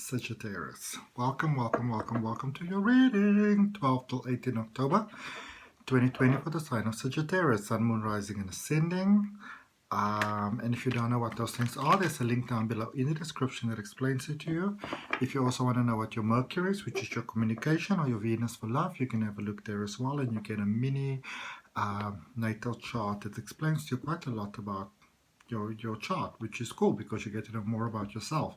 Sagittarius. Welcome to your reading. 12 till 18 October 2020 for the sign of Sagittarius. Sun, Moon, Rising and Ascending. And if you don't know what those things are, there's a link down below in the description that explains it to you. If you also want to know what your Mercury is, which is your communication, or your Venus for love, you can have a look there as well, and you get a mini natal chart that explains to you quite a lot about your chart, which is cool because you get to know more about yourself,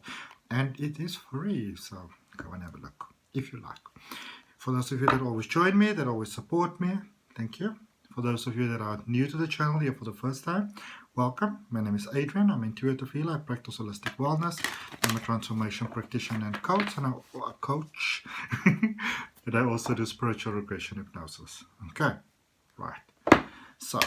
and it is free, so go and have a look if you like. For those of you that always join me, that always support me, thank you. For those of you that are new to the channel here for the first time, welcome. My name is Adrian. I'm intuitive healer. I practice holistic wellness. I'm a transformation practitioner and coach, and and I also do spiritual regression hypnosis. Okay, right. So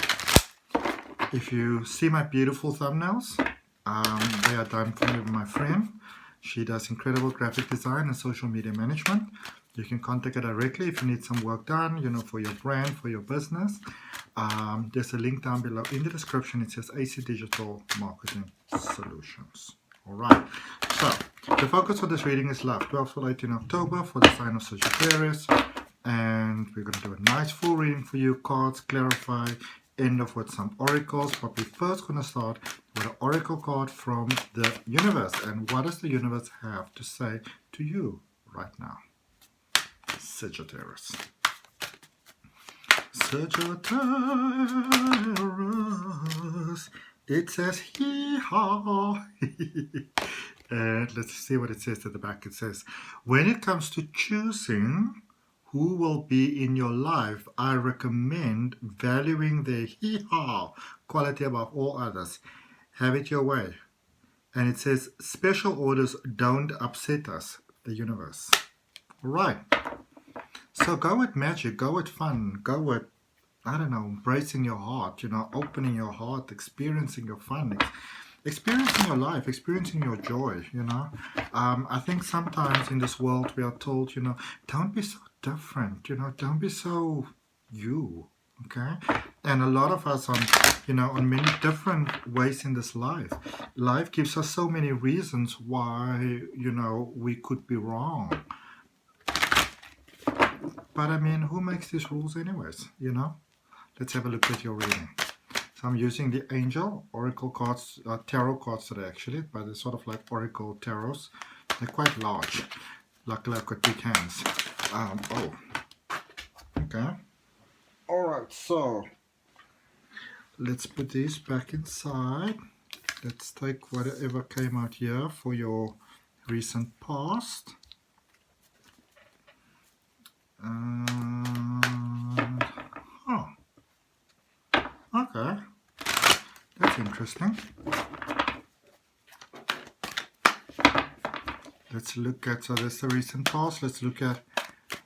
if you see my beautiful thumbnails, they are done for me with my friend. She does incredible graphic design and social media management. You can contact her directly if you need some work done, you know, for your brand, for your business. There's a link down below in the description. It says AC Digital Marketing Solutions. All right. So the focus for this reading is love. 12 to 18 October for the sign of Sagittarius. And we're going to do a nice full reading for you. Cards, clarify, end off with some oracles. But we're first going to start with an oracle card from the universe. And what does the universe have to say to you right now? Sagittarius. Sagittarius. It says hee-haw. And let's see what it says at the back. It says, when it comes to choosing who will be in your life, I recommend valuing their hee-haw quality above all others. Have it your way. And it says, special orders don't upset us, the universe. All right. So go with magic, go with fun, go with, I don't know, embracing your heart, you know, opening your heart, experiencing your fun, experiencing your life, experiencing your joy, you know. I think sometimes in this world we are told, you know, don't be so different, you know, don't be so you, okay? And a lot of us on, you know, on many different ways in this life. Life gives us so many reasons why, you know, we could be wrong. But I mean, who makes these rules anyways, you know? Let's have a look at your reading. So I'm using the angel oracle cards, tarot cards today actually, but they're sort of like oracle tarots. They're quite large. Luckily I've got big hands. Okay. Alright, so let's put these back inside. Let's take whatever came out here for your recent past. Okay, that's interesting. Let's look at, so that's the recent past. Let's look at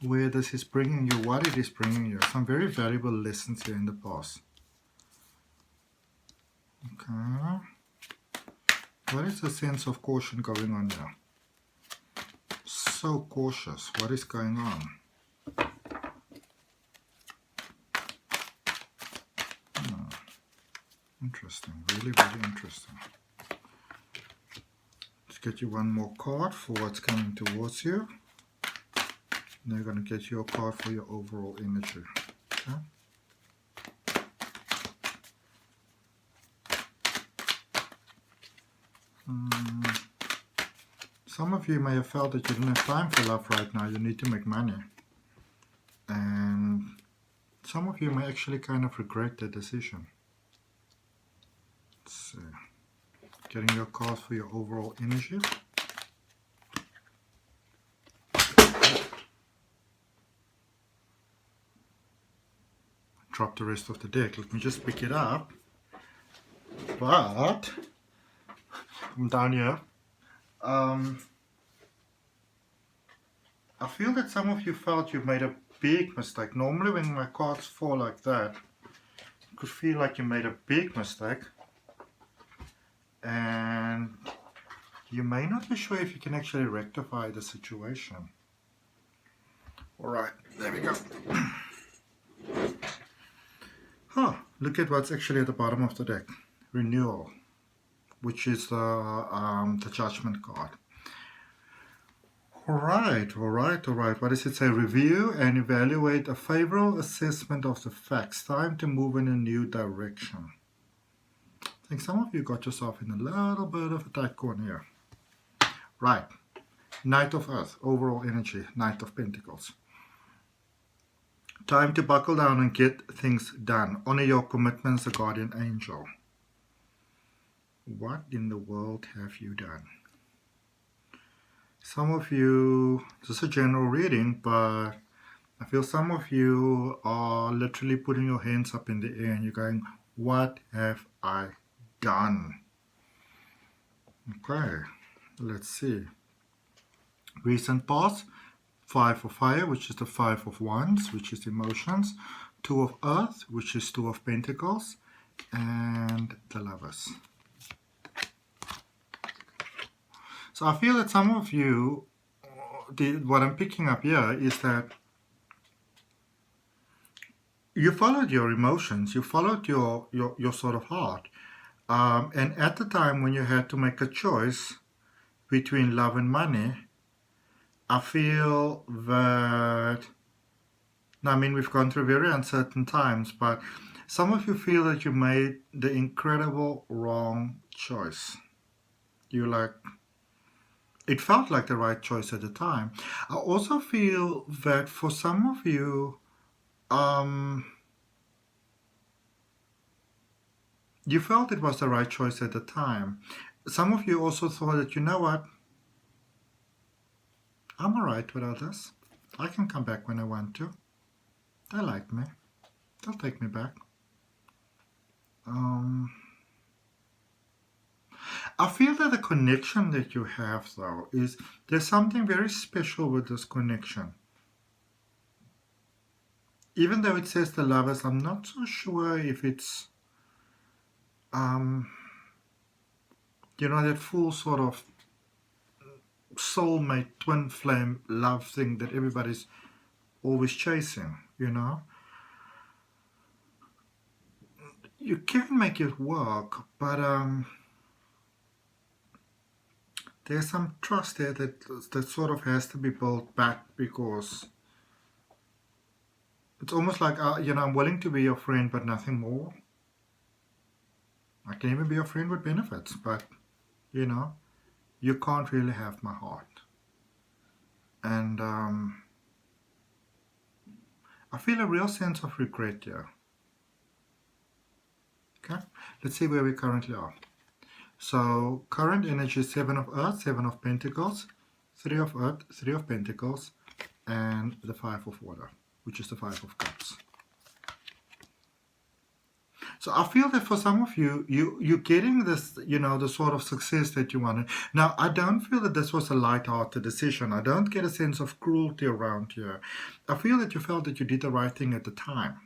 where this is bringing you, what it is bringing you. Some very valuable lessons here in the past. Okay. What is the sense of caution going on here? So cautious. What is going on? Interesting, really, really interesting. Let's get you one more card for what's coming towards you. Now you're going to get your card for your overall energy. Okay? Some of you may have felt that you didn't have time for love right now. You need to make money. And some of you may actually kind of regret the decision. So, getting your cards for your overall energy. Drop the rest of the deck. Let me just pick it up. But I'm down here. I feel that some of you felt you made a big mistake. Normally when my cards fall like that, you could feel like you made a big mistake. And you may not be sure if you can actually rectify the situation. Alright, there we go. Look at what's actually at the bottom of the deck. Renewal, which is the Judgment card. Alright. What does it say? Review and evaluate a favorable assessment of the facts. Time to move in a new direction. I think some of you got yourself in a little bit of a tight corner here. Right. Knight of Earth, overall energy, Knight of Pentacles. Time to buckle down and get things done. Honor your commitments, the guardian angel. What in the world have you done? Some of you, this is a general reading, but I feel some of you are literally putting your hands up in the air and you're going, what have I done? Okay, let's see. Recent past, 5 of fire, which is the 5 of wands, which is emotions. 2 of earth, which is 2 of pentacles. And the lovers. So I feel that some of you, what I'm picking up here is that you followed your emotions, you followed your sort of heart. And at the time when you had to make a choice between love and money, I feel that, I mean, we've gone through very uncertain times, but some of you feel that you made the incredible wrong choice. You're like, it felt like the right choice at the time. I also feel that for some of you, you felt it was the right choice at the time. Some of you also thought that, you know what, I'm alright without this. I can come back when I want to. They like me. They'll take me back. I feel that the connection that you have, though, is there's something very special with this connection. Even though it says the lovers, I'm not so sure if it's, you know, that full sort of soulmate, twin flame love thing that everybody's always chasing, you know. You can make it work, but there's some trust there that sort of has to be built back, because it's almost like, you know, I'm willing to be your friend, but nothing more. I can even be your friend with benefits, but, you know, you can't really have my heart. And I feel a real sense of regret here. Okay, let's see where we currently are. So current energy is 7 of earth, 7 of pentacles, 3 of earth, 3 of pentacles, and the 5 of water, which is the 5 of cups. So I feel that for some of you, you're getting this, you know, the sort of success that you wanted. Now, I don't feel that this was a light-hearted decision. I don't get a sense of cruelty around here. I feel that you felt that you did the right thing at the time.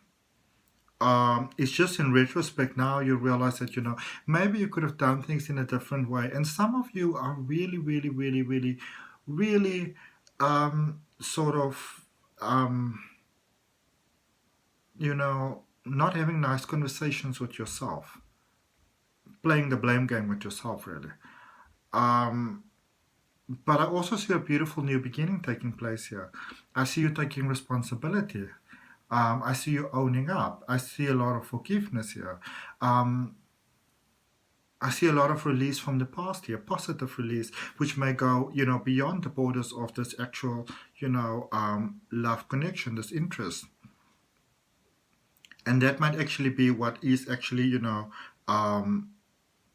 It's just in retrospect now you realize that, you know, maybe you could have done things in a different way. And some of you are really, really, really, really, really sort of, you know, not having nice conversations with yourself. Playing the blame game with yourself, really. But I also see a beautiful new beginning taking place here. I see you taking responsibility. I see you owning up. I see a lot of forgiveness here. I see a lot of release from the past here, positive release, which may go, you know, beyond the borders of this actual, you know, love connection, this interest. And that might actually be what is actually, you know,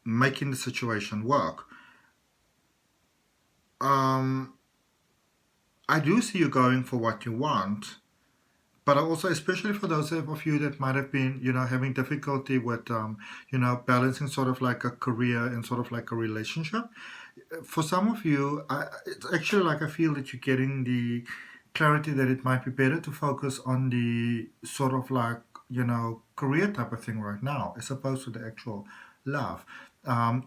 making the situation work. I do see you going for what you want. But also, especially for those of you that might have been, you know, having difficulty with, you know, balancing sort of like a career and sort of like a relationship. For some of you, it's actually like I feel that you're getting the clarity that it might be better to focus on the sort of like, you know, career type of thing right now, as opposed to the actual love.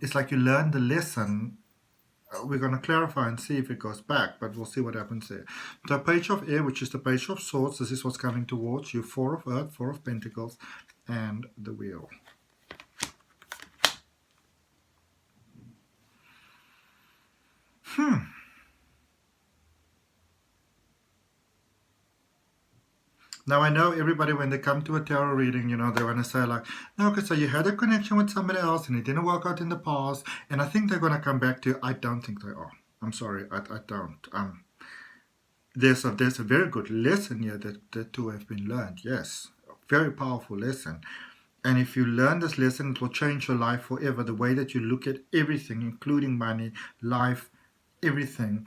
It's like you learn the lesson. We're going to clarify and see if it goes back, but we'll see what happens there. The Page of Air, which is the Page of Swords, this is what's coming towards you. 4 of Earth, 4 of Pentacles, and the Wheel. Now, I know everybody, when they come to a tarot reading, you know, they want to say like, no, because so you had a connection with somebody else and it didn't work out in the past, and I think they're going to come back to you. I don't think they are. I'm sorry, I don't. There's a very good lesson here that two have been learned. Yes, a very powerful lesson. And if you learn this lesson, it will change your life forever. The way that you look at everything, including money, life, everything.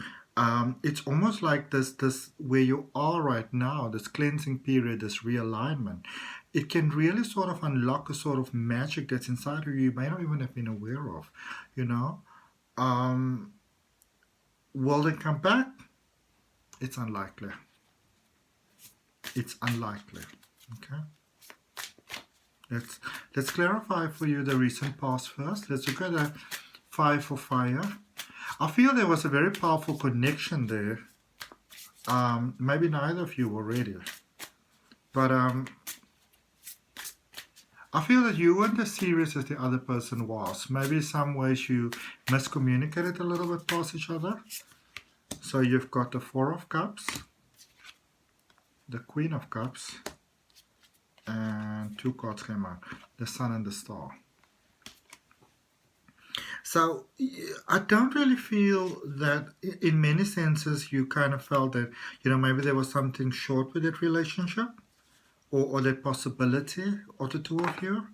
It's almost like this where you are right now, this cleansing period, this realignment. It can really sort of unlock a sort of magic that's inside of you may not even have been aware of, you know. Will it come back? It's unlikely. It's unlikely. Okay. Let's clarify for you the recent past first. Let's look at a 5 for fire. I feel there was a very powerful connection there. Maybe neither of you were ready. But I feel that you weren't as serious as the other person was. Maybe in some ways you miscommunicated a little bit past each other. So you've got the 4 of Cups, the Queen of Cups, and 2 cards came out, the Sun and the Star. So I don't really feel that, in many senses, you kind of felt that, you know, maybe there was something short with that relationship or that possibility of the two of you.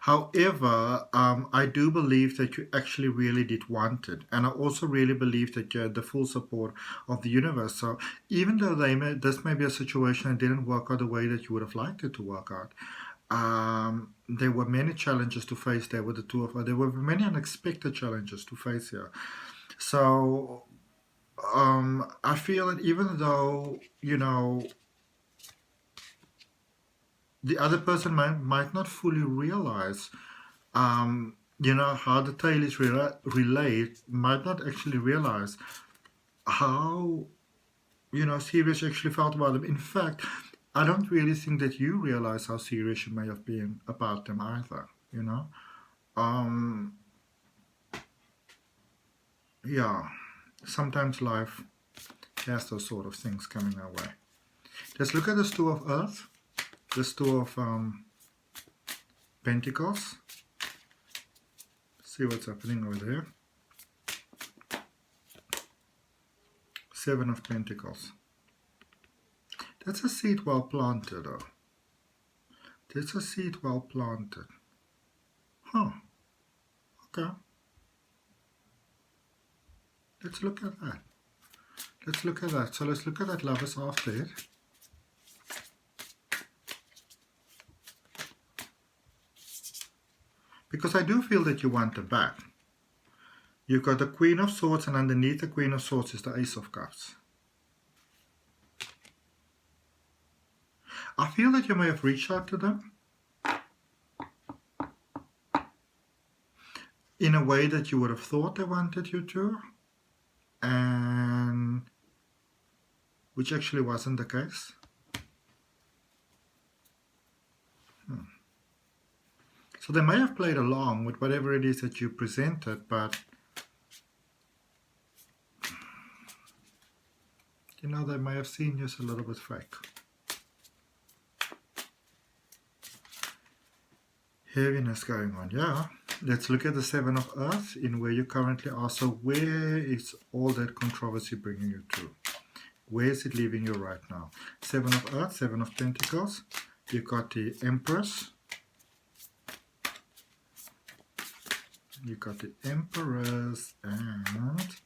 However, I do believe that you actually really did want it. And I also really believe that you had the full support of the universe. So even though this may be a situation that didn't work out the way that you would have liked it to work out, there were many challenges to face there with the two of us. There were many unexpected challenges to face here. So I feel that even though, you know, the other person might not fully realize, you know, how the tale is relayed, might not actually realize how, you know, serious you actually felt about them. In fact, I don't really think that you realize how serious you may have been about them either, you know. Yeah, sometimes life has those sort of things coming our way. Let's look at this 2 of Earth, this 2 of Pentacles. See what's happening over there. 7 of Pentacles. That's a seed well planted, though. That's a seed well planted. Huh. Okay. Let's look at that. Let's look at that. So let's look at that Lovers after it. Because I do feel that you want it back. You've got the Queen of Swords, and underneath the Queen of Swords is the Ace of Cups. I feel that you may have reached out to them in a way that you would have thought they wanted you to, and which actually wasn't the case. So they may have played along with whatever it is that you presented, but you know, they may have seen you as a little bit fake. Heaviness going on, yeah. Let's look at the 7 of Earth in where you currently are. So where is all that controversy bringing you to? Where is it leaving you right now? 7 of Earth, 7 of Pentacles. You've got the Empress. You've got the Emperors, and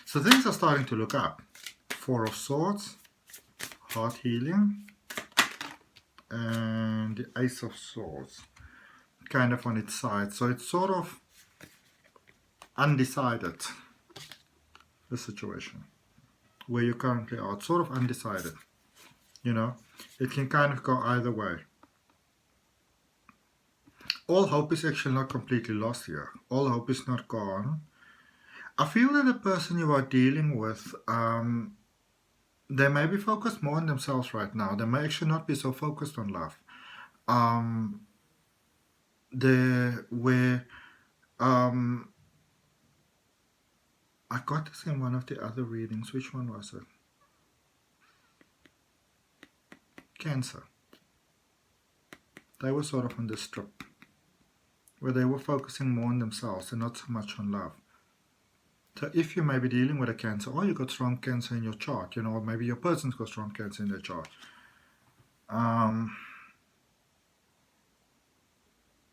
so things are starting to look up. 4 of Swords, heart healing, and the Ace of Swords, kind of on its side. So it's sort of undecided, the situation where you currently are. It's sort of undecided, you know. It can kind of go either way. All hope is actually not completely lost here. All hope is not gone. I feel that the person you are dealing with, they may be focused more on themselves right now. They may actually not be so focused on love. I got this in one of the other readings. Which one was it? Cancer. They were sort of on this trip where they were focusing more on themselves and not so much on love. So if you may be dealing with a Cancer, or you've got strong Cancer in your chart, you know, or maybe your person's got strong Cancer in their chart.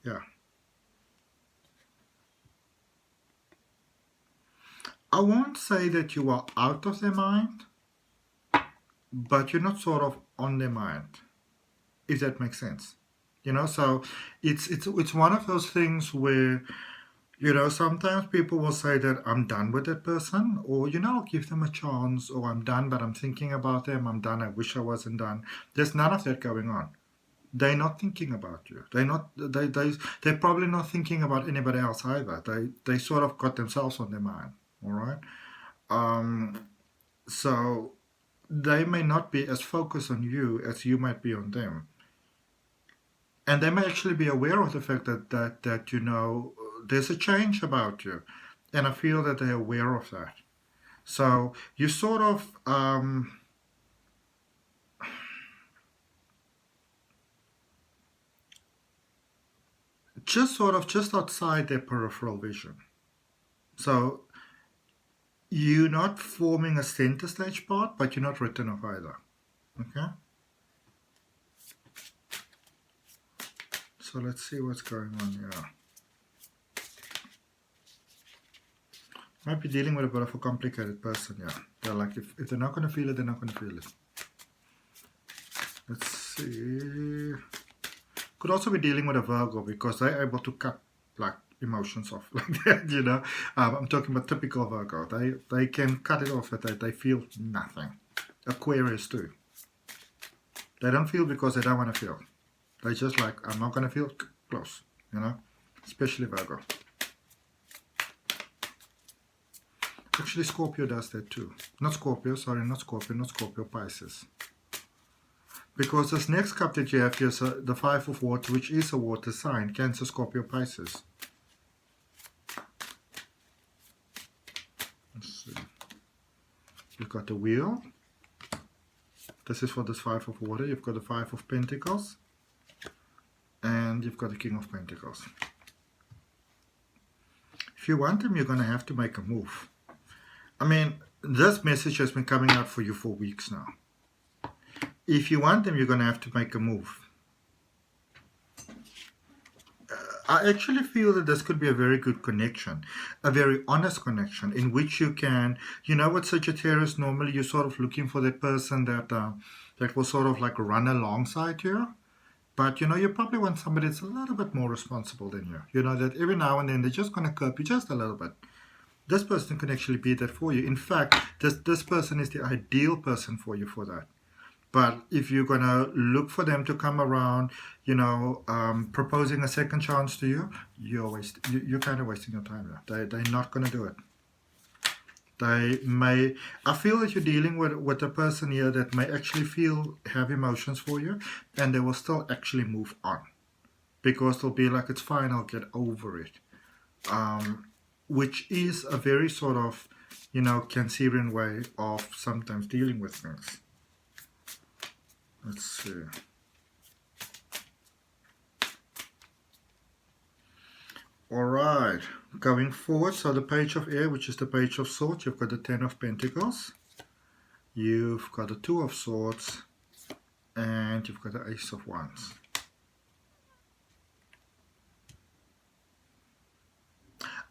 Yeah. I won't say that you are out of their mind, but you're not sort of on their mind, if that makes sense. You know, so it's one of those things where, you know, sometimes people will say that I'm done with that person, or, you know, I'll give them a chance, or I'm done, but I'm thinking about them, I'm done, I wish I wasn't done. There's none of that going on. They're not thinking about you. They're probably not thinking about anybody else either. They sort of got themselves on their mind. All right. So they may not be as focused on you as you might be on them, and they may actually be aware of the fact that you know, there's a change about you, and I feel that they're aware of that. So you sort of just outside their peripheral vision. So you're not forming a center stage part, but you're not written off either. Okay? So let's see what's going on here. Might be dealing with a bit of a complicated person, yeah. They're like, if they're not going to feel it, they're not going to feel it. Let's see. Could also be dealing with a Virgo, because they're able to cut like emotions off like that, you know. I'm talking about typical Virgo. They can cut it off, that they feel nothing. Aquarius too. They don't feel because they don't want to feel. They just like, I'm not going to feel close, you know. Especially Virgo. Actually, Scorpio does that too. Not Scorpio, Pisces. Because this next cup that you have here is the Five of Water, which is a water sign, Cancer, Scorpio, Pisces. Let's see. You've got the Wheel. This is for this Five of Water. You've got the Five of Pentacles. And you've got the King of Pentacles. If you want them, you're going to have to make a move. I mean, this message has been coming out for you for weeks now. If you want them, you're going to have to make a move. I actually feel that this could be a very good connection, a very honest connection, in which you can, you know what, Sagittarius, normally you're sort of looking for that person that will sort of like run alongside you. But, you know, you probably want somebody that's a little bit more responsible than you. You know, that every now and then they're just going to curb you just a little bit. This person can actually be that for you. In fact, this person is the ideal person for you for that. But if you're going to look for them to come around, you know, proposing a second chance to you, you're kind of wasting your time. They're not going to do it. I feel that you're dealing with a person here that may actually have emotions for you, and they will still actually move on. Because they'll be like, it's fine, I'll get over it. Which is a very sort of, you know, Cancerian way of sometimes dealing with things. Let's see. Alright, going forward, so the Page of Air, which is the Page of Swords, you've got the Ten of Pentacles, you've got the Two of Swords, and you've got the Ace of Wands.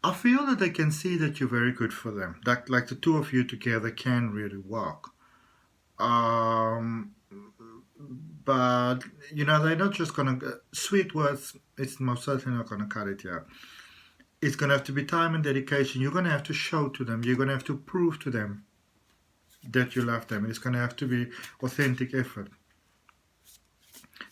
I feel that they can see that you're very good for them. That, like, the two of you together can really work. But, you know, they're not just going to... Sweet words, it's most certainly not going to cut it here. It's going to have to be time and dedication. You're going to have to show to them. You're going to have to prove to them that you love them. It's going to have to be authentic effort.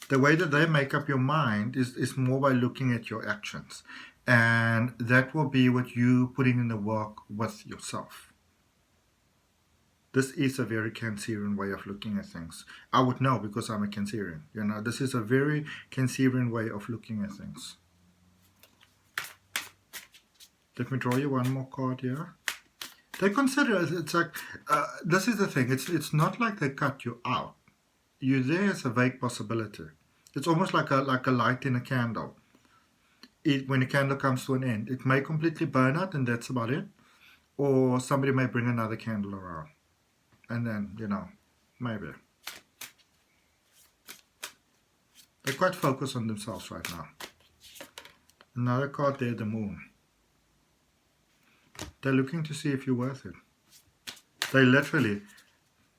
The way that they make up your mind is more by looking at your actions. And that will be what you putting in the work with yourself. This is a very Cancerian way of looking at things. I would know because I'm a Cancerian. You know, this is a very Cancerian way of looking at things. Let me draw you one more card here. They consider it's like, this is the thing. It's not like they cut you out. you there as a vague possibility. It's almost like a light in a candle. When a candle comes to an end, it may completely burn out and that's about it. Or somebody may bring another candle around. And then, you know, maybe. They're quite focused on themselves right now. Another card there, the Moon. They're looking to see if you're worth it. They're literally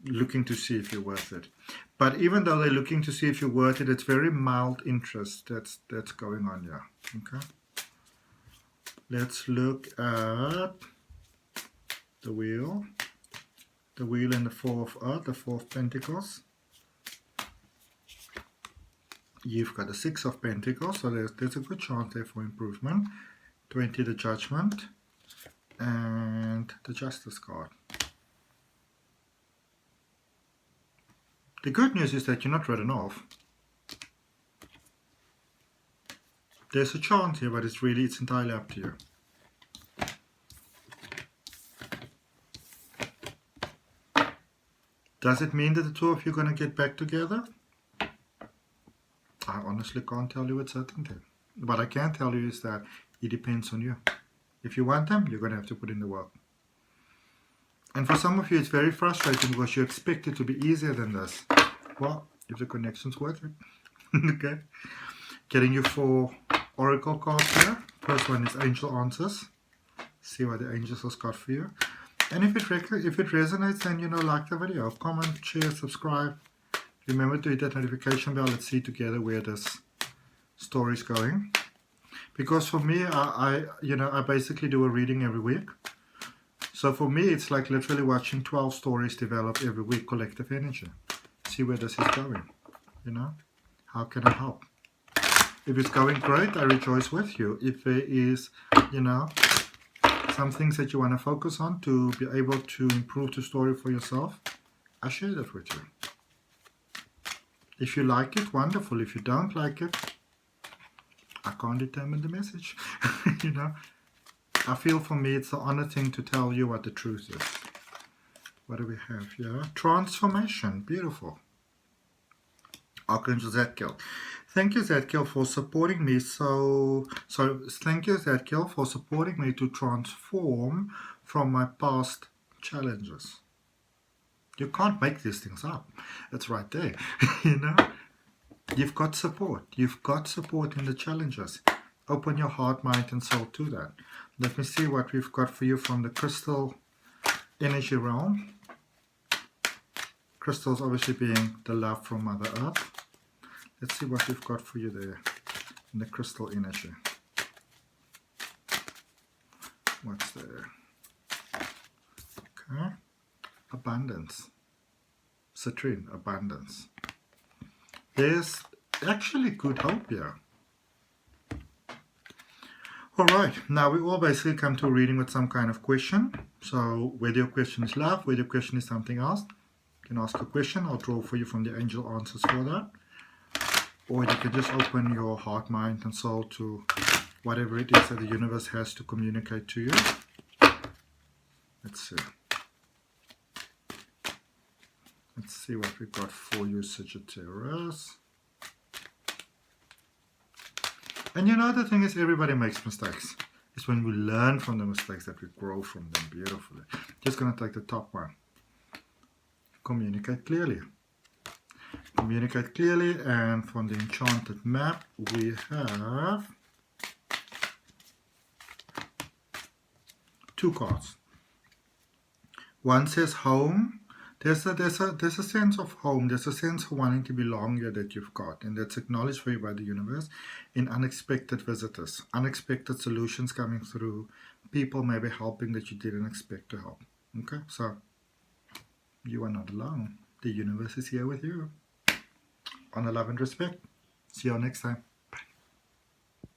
looking to see if you're worth it. But even though they're looking to see if you're worth it, it's very mild interest that's going on here. Okay. Let's look at the Wheel. The Wheel and the Four of Earth, the Four of Pentacles. You've got the Six of Pentacles, so there's a good chance there for improvement. 20, the Judgment, and the Justice card. The good news is that you're not written off. There's a chance here, but it's entirely up to you. Does it mean that the two of you are going to get back together? I honestly can't tell you with certainty. What I can tell you is that it depends on you. If you want them, you're going to have to put in the work. And for some of you, it's very frustrating because you expect it to be easier than this. Well, if the connection's worth it. Okay. Getting you 4 oracle cards here. First one is Angel Answers. See what the angels has got for you. And if it resonates, then, you know, like the video, comment, share, subscribe. Remember to hit that notification bell. Let's see together where this story is going. Because for me, I basically do a reading every week. So for me, it's like literally watching 12 stories develop every week, collective energy. See where this is going, you know? How can I help? If it's going great, I rejoice with you. If there is, you know, some things that you want to focus on to be able to improve the story for yourself, I share that with you. If you like it, wonderful. If you don't like it, I can't determine the message. You know, I feel for me it's an honor thing to tell you what the truth is. What do we have here? Transformation. Beautiful. Archangel Zadkiel. Thank you, Zadkiel, for supporting me. So thank you, Zadkiel, for supporting me to transform from my past challenges. You can't make these things up. It's right there. You know, you've got support. You've got support in the challenges. Open your heart, mind, and soul to that. Let me see what we've got for you from the crystal energy realm. Crystals obviously being the love from Mother Earth. Let's see what we've got for you there in the crystal energy. What's there? Okay. Abundance. Citrine, abundance. There's actually good hope here. Alright, now we all basically come to a reading with some kind of question. So whether your question is love, whether your question is something else, you can ask a question. I'll draw for you from the angel answers for that. Or you can just open your heart, mind, and soul to whatever it is that the universe has to communicate to you. Let's see. Let's see what we've got for you, Sagittarius. And you know, the thing is, everybody makes mistakes. It's when we learn from the mistakes that we grow from them beautifully. Just going to take the top one. Communicate clearly. Communicate clearly, and from the Enchanted map, we have 2 cards. One says home. There's a sense of home. There's a sense of wanting to belong here that you've got, and that's acknowledged for you by the universe in unexpected visitors, unexpected solutions coming through, people maybe helping that you didn't expect to help. Okay, so you are not alone. The universe is here with you. Honor, love, and respect. See you all next time.